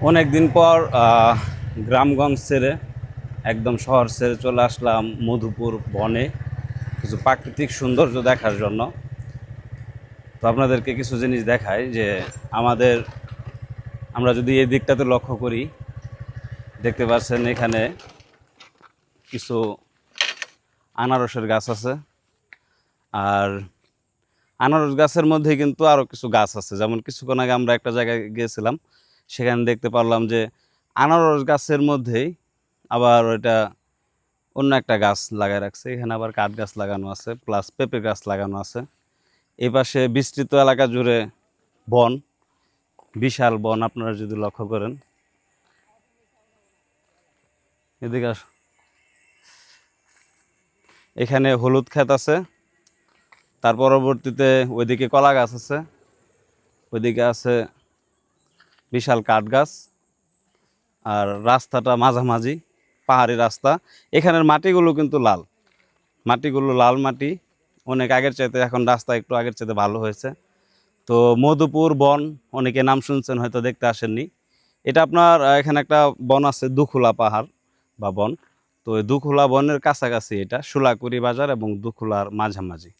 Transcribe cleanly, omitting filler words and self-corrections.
অনেক দিন পর গ্রামগঞ্জ ছেড়ে একদম শহর ছেড়ে চলে আসলাম মধুপুর বনে কিছু প্রাকৃতিক সৌন্দর্য দেখার জন্য। তো আপনাদেরকে কিছু জিনিস দেখাই যে আমাদের আমরা যদি এই দিকটাতে লক্ষ্য করি, দেখতে পাচ্ছেন এখানে কিছু আনারসের গাছ আছে। আর আনারস গাছের মধ্যে কিন্তু আরও কিছু গাছ আছে, যেমন কিছুক্ষণ আগে আমরা একটা জায়গায় গিয়েছিলাম, সেখানে দেখতে পারলাম যে আনারস গাছের মধ্যেই আবার ওইটা অন্য একটা গাছ লাগায় রাখছে। এখানে আবার কাঠ গাছ লাগানো আছে, প্লাস পেঁপে গাছ লাগানো আছে। এই পাশে বিস্তৃত এলাকা জুড়ে বন, বিশাল বন। আপনারা যদি লক্ষ্য করেন, এদিকে এখানে হলুদ ক্ষেত আছে, তার পরবর্তীতে ওইদিকে কলা গাছ আছে, ওইদিকে আছে বিশাল কাঠ গাছ। আর রাস্তাটা মাঝামাঝি পাহাড়ি রাস্তা। এখানের মাটিগুলো কিন্তু লাল, মাটিগুলো লাল মাটি। অনেক আগের চাইতে এখন রাস্তা একটু আগের চাইতে ভালো হয়েছে। তো মধুপুর বন, অনেকে নাম শুনছেন, হয়তো দেখতে আসেননি। এটা আপনার এখানে একটা বন আছে, দুখুলা পাহাড় বা বন। তো এই দুখুলা বনের কাছাকাছি, এটা শুলাকুড়ি বাজার এবং দুখুলার মাঝামাঝি।